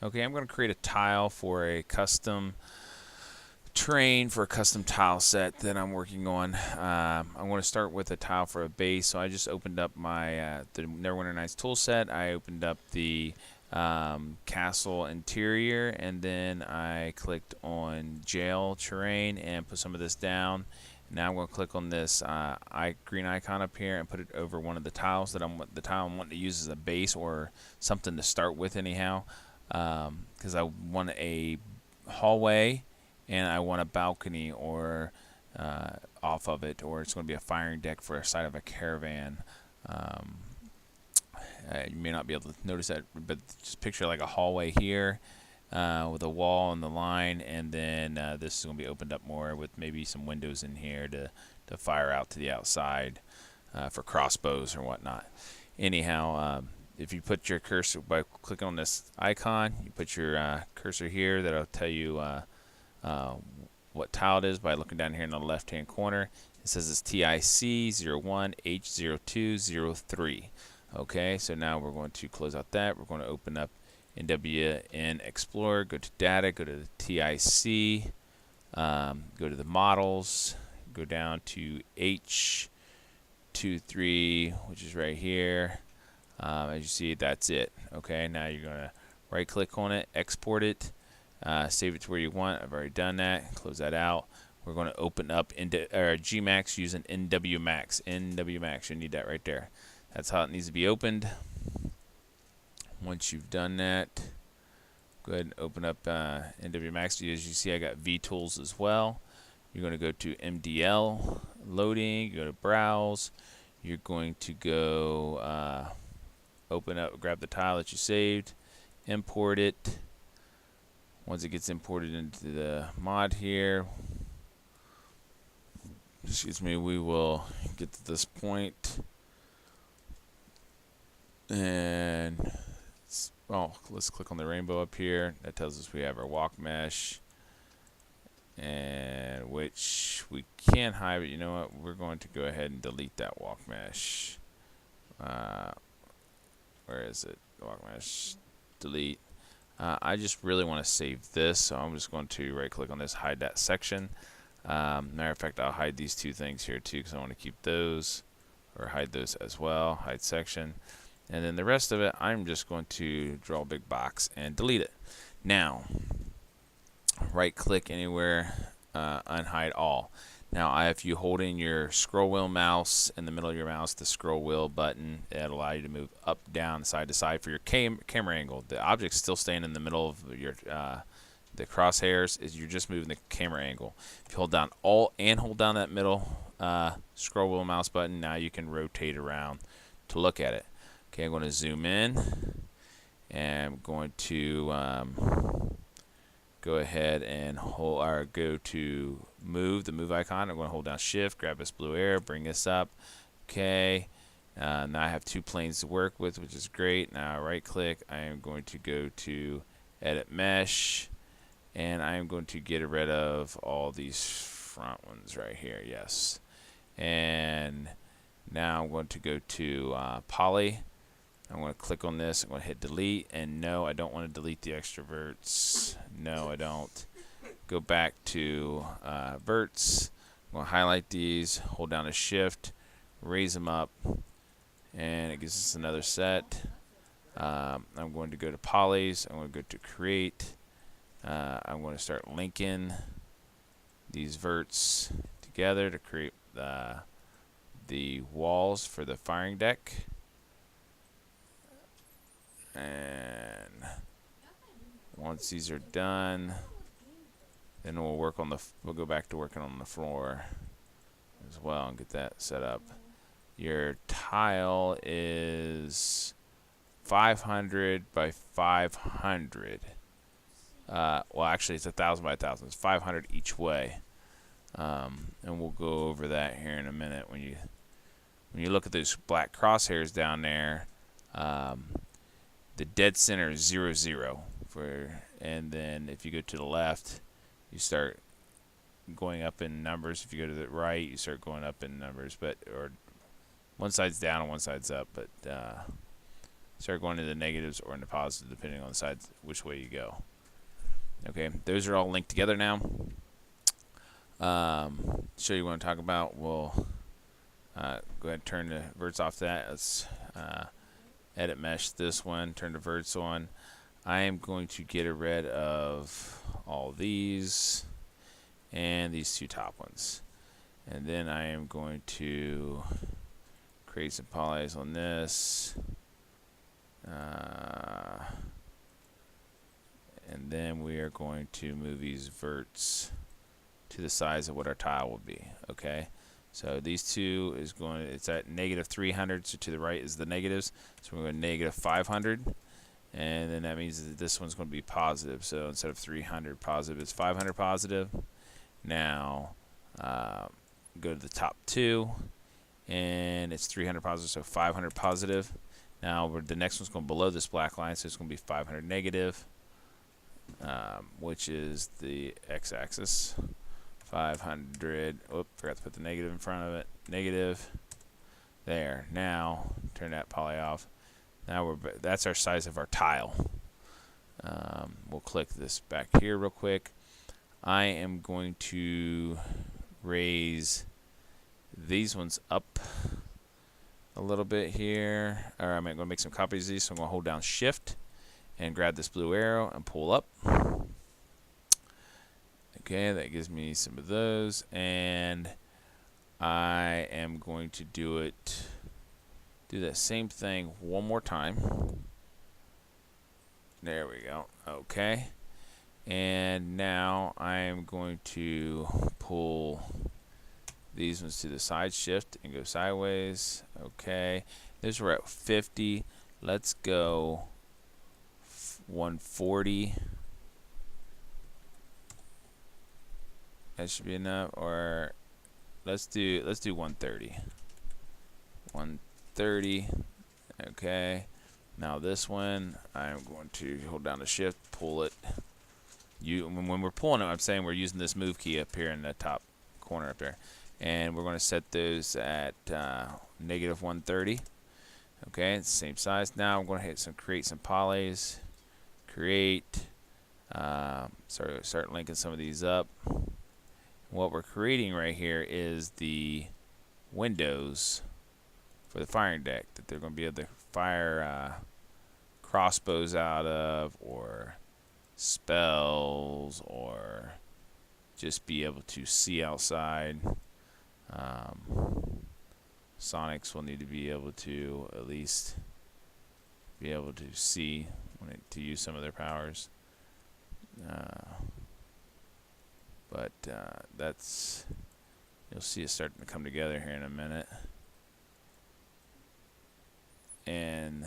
Okay, I'm going to create a tile for a custom terrain for a custom tile set that I'm working on. I'm going to start with a tile for a base. So I just opened up my the Neverwinter Nights tool set. I opened up the castle interior, and then I clicked on jail terrain and put some of this down. Now I'm going to click on this green icon up here and put it over one of the tiles that I'm wanting to use as a base or something to start with anyhow. Because I want a hallway and I want a balcony or off of it, or it's going to be a firing deck for a side of a caravan. You may not be able to notice that, but just picture like a hallway here with a wall on the line, and then this is going to be opened up more with maybe some windows in here to fire out to the outside for crossbows or whatnot. Anyhow, if you put your cursor by clicking on this icon, you put your cursor here. That'll tell you what tile it is by looking down here in the left hand corner. It says it's TIC01H0203. Okay, so now we're going to close out that. We're going to open up NWN Explorer, go to data, go to the TIC, go to the models, go down to H23, which is right here. As you see, that's it. Okay, now you're going to right click on it, export it, save it to where you want. I've already done that. Close that out. We're going to open up into Gmax using NWMax. NWMax, you need that right there. That's how it needs to be opened. Once you've done that, go ahead and open up NWMax. As you see, I got vTools as well. You're going to go to MDL, loading, you go to browse. You're going to go open up, grab the tile that you saved, import it. Once it gets imported into the mod here, excuse me, we will get to this point. And let's click on the rainbow up here. That tells us we have our walk mesh, and which we can hide, but you know what? We're going to go ahead and delete that walk mesh. Where is it? Walk mesh, delete. I just really want to save this, so I'm just going to right click on this, hide that section. Matter of fact, I'll hide these two things here too, because I want to keep those, or hide those as well. Hide section. And then the rest of it, I'm just going to draw a big box and delete it. Now, right click anywhere, unhide all. Now, if you hold in your scroll wheel mouse in the middle of your mouse, the scroll wheel button, it'll allow you to move up, down, side to side for your camera angle. The object's still staying in the middle of your the crosshairs. You're just moving the camera angle. If you hold down Alt and hold down that middle scroll wheel mouse button, now you can rotate around to look at it. Okay, I'm going to zoom in, and I'm going to go ahead and hold, or go to move, the move icon. I'm going to hold down Shift, grab this blue arrow, bring this up. Okay, now I have two planes to work with, which is great. Now right click, I am going to go to Edit Mesh, and I am going to get rid of all these front ones right here. Yes, and now I'm going to go to Poly. I'm going to click on this. I'm going to hit delete, and no, I don't want to delete the extroverts. No, I don't. Go back to verts. I'm going to highlight these, hold down a Shift, raise them up, and it gives us another set. I'm going to go to polys. I'm going to go to create. I'm going to start linking these verts together to create the walls for the firing deck. And once these are done, then we'll go back to working on the floor as well and get that set up. Your tile is 500 by 500. Well, actually, it's 1,000 by 1,000. It's 500 each way, and we'll go over that here in a minute. When you look at those black crosshairs down there, the dead center is 0, 0 and then if you go to the left, you start going up in numbers. If you go to the right, you start going up in numbers, or one side's down and one side's up. But start going into the negatives or into positives, depending on the side, which way you go. Okay, those are all linked together now. Show you what I'm talking about. We'll go ahead and turn the verts off that. Let's edit mesh this one, turn the verts on. I am going to get rid of all these and these two top ones. And then I am going to create some polys on this. And then we are going to move these verts to the size of what our tile will be. Okay, so these two is going, it's at negative 300, so to the right is the negatives, so we're going to negative 500, and then that means that this one's going to be positive. So instead of 300 positive, it's 500 positive. Now go to the top two, and it's 300 positive, so 500 positive. Now the next one's going below this black line, so it's going to be 500 negative, which is the x-axis. 500. Oop, forgot to put the negative in front of it. Negative. There. Now turn that poly off. Now that's our size of our tile. We'll click this back here real quick. I am going to raise these ones up a little bit here. Or I'm going to make some copies of these, so I'm going to hold down Shift and grab this blue arrow and pull up. Okay, that gives me some of those, and I am going to do that same thing one more time. There we go. Okay, and now I am going to pull these ones to the side, Shift and go sideways. Okay, this we're at 50. Let's go 140. That should be enough, or let's do 130. 130. Okay. Now this one, I'm going to hold down the Shift, pull it. When we're pulling it, I'm saying we're using this move key up here in the top corner up there, and we're going to set those at negative 130. Okay, it's the same size. Now I'm going to create some polys. Create. Start linking some of these up. What we're creating right here is the windows for the firing deck that they're going to be able to fire crossbows out of, or spells, or just be able to see outside. Sonics will need to be able to at least be able to see to use some of their powers. But that's, you'll see it starting to come together here in a minute. And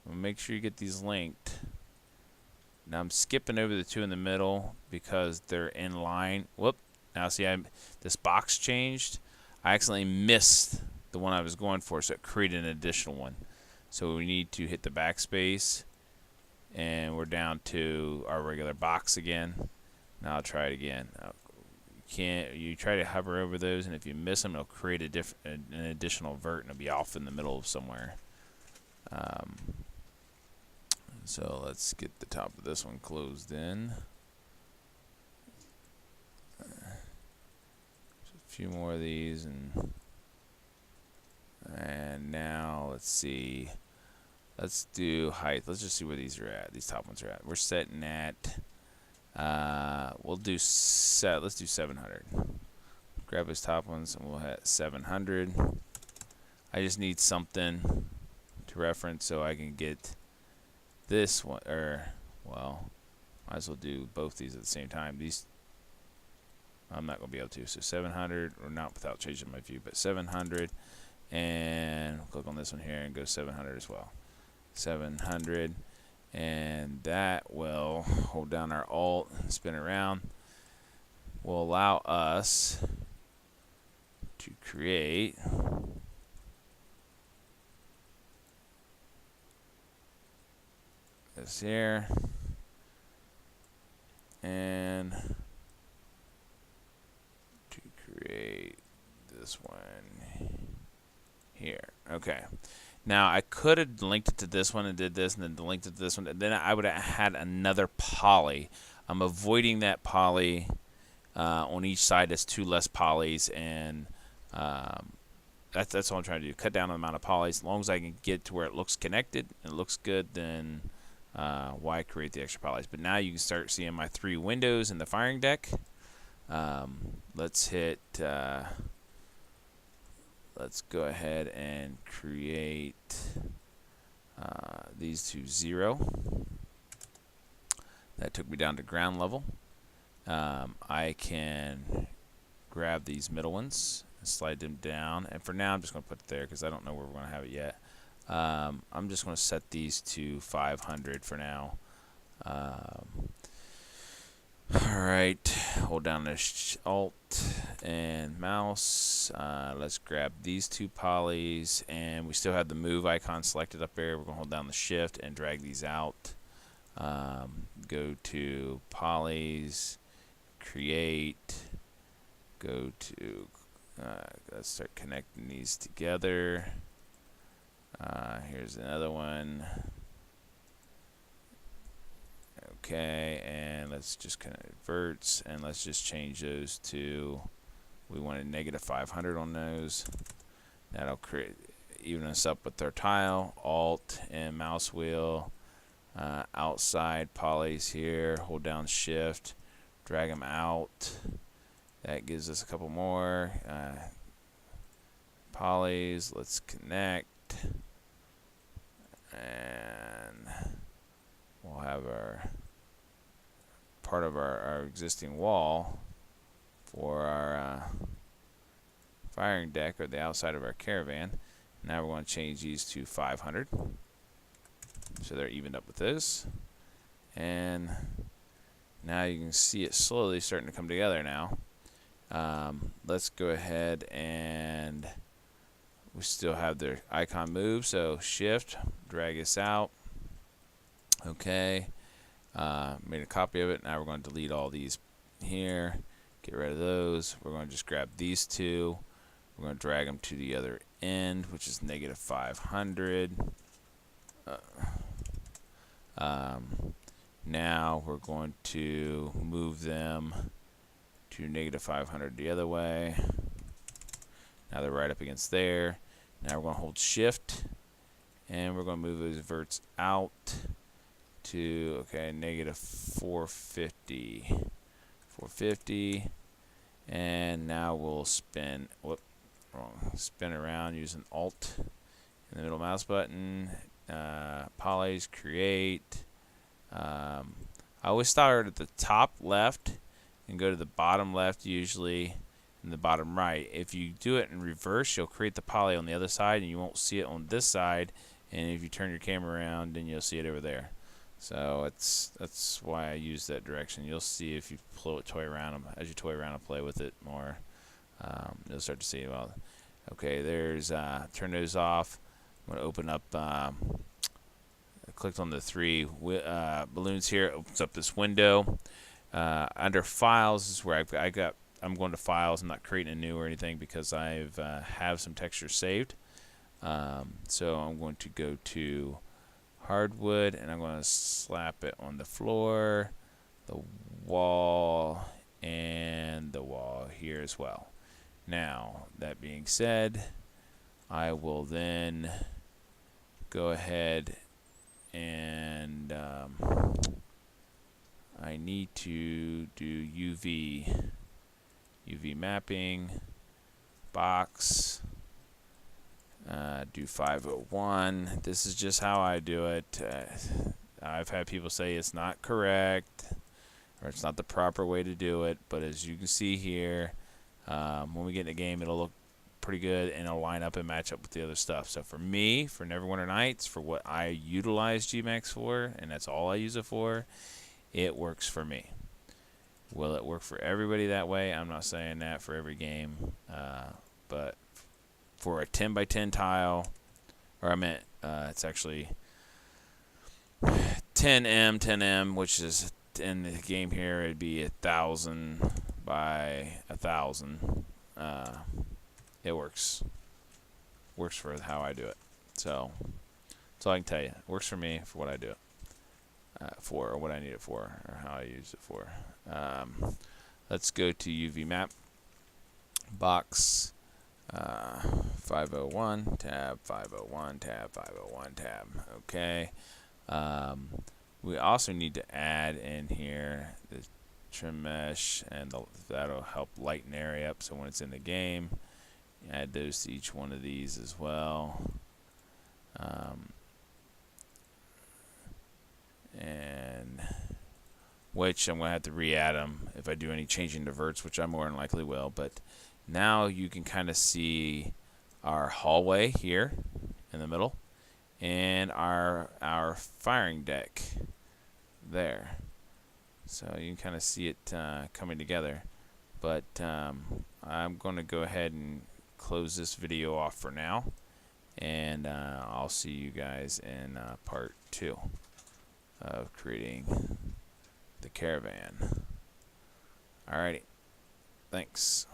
we'll make sure you get these linked. Now I'm skipping over the two in the middle because they're in line. Whoop. Now see, this box changed. I accidentally missed the one I was going for, so it created an additional one. So we need to hit the backspace, and we're down to our regular box again. Now I'll try it again. You try to hover over those, and if you miss them, it'll create an additional vert, and it'll be off in the middle of somewhere. So let's get the top of this one closed in. Just a few more of these, and now let's see. Let's do height. Let's just see where these are at. These top ones are at. We're setting at. Let's do 700. Grab his top ones, and we'll hit 700. I just need something to reference so I can get this one, or well, might as well do both these at the same time. These I'm not gonna be able to. So 700, or not without changing my view, but 700, and click on this one here and go 700 as well. 700. And that will hold down our Alt and spin around. Will allow us to create this here, and to create this one here. Okay. Now I could have linked it to this one and did this, and then linked it to this one. And then I would have had another poly. I'm avoiding that poly on each side. That's 2 less polys, and that's all I'm trying to do. Cut down on the amount of polys. As long as I can get to where it looks connected and it looks good, then why create the extra polys? But now you can start seeing my 3 windows in the firing deck. Let's hit. Let's go ahead and create these to 0. That took me down to ground level. I can grab these middle ones and slide them down. And for now, I'm just going to put it there because I don't know where we're going to have it yet. I'm just going to set these to 500 for now. Alright, hold down the Alt and mouse. Let's grab these 2 polys, and we still have the move icon selected up there. We're going to hold down the shift and drag these out. Go to polys, create, go to, let's start connecting these together. Here's another one. Okay, and let's just converts, and let's just change those to, we wanted -500 on those. That'll create, even us up with our tile. Alt and mouse wheel, outside polys here, hold down shift, drag them out. That gives us a couple more polys. Let's connect, and we'll have our part of our existing wall for our firing deck, or the outside of our caravan. Now we're going to change these to 500, so they're evened up with this. And now you can see it slowly starting to come together now. Let's go ahead, and we still have their icon move, so shift, drag this out. Okay, made a copy of it. Now we're going to delete all these here, get rid of those. We're going to just grab these 2. We're going to drag them to the other end, which is -500. Now we're going to move them to -500 the other way. Now they're right up against there. Now we're going to hold shift, and we're going to move those verts out to, okay, -450. 450. And now we'll spin, spin around using Alt and the middle mouse button. Polys, create. I always start at the top left and go to the bottom left usually, and the bottom right. If you do it in reverse, you'll create the poly on the other side and you won't see it on this side, and if you turn your camera around, then you'll see it over there. So that's why I use that direction. You'll see if you toy around, as you toy around and play with it more, you'll start to see, well, okay, there's turn those off. I'm going to open up, I clicked on the 3 balloons here. It opens up this window. Under files is where I'm going to files. I'm not creating a new or anything because I've have some textures saved. So I'm going to go to hardwood, and I'm going to slap it on the floor, the wall, and the wall here as well. Now, that being said, I will then go ahead and I need to do UV mapping, box, do 501. This is just how I do it. I've had people say it's not correct, or it's not the proper way to do it, but as you can see here, when we get in the game, it'll look pretty good, and it'll line up and match up with the other stuff. So for me, for Neverwinter Nights, for what I utilize Gmax for, and that's all I use it for, it works for me. Will it work for everybody that way? I'm not saying that for every game, but for a 10 by 10 tile, or I meant it's actually 10M, which is in the game here, it'd be 1,000 by 1,000. It works for how I do it. So that's all I can tell you. It works for me for what I do it for, or what I need it for, or how I use it for. Let's go to UV map box 501 tab 501 tab 501 tab. Okay. We also need to add in here the trim mesh, and that'll help lighten area up. So when it's in the game, add those to each one of these as well. And which I'm going to have to re-add them if I do any changing to verts, which I more than likely will. But now you can kind of see our hallway here in the middle, and our firing deck there. So you can kind of see it coming together. But I'm going to go ahead and close this video off for now, and I'll see you guys in part 2 of creating the caravan. Alrighty, thanks.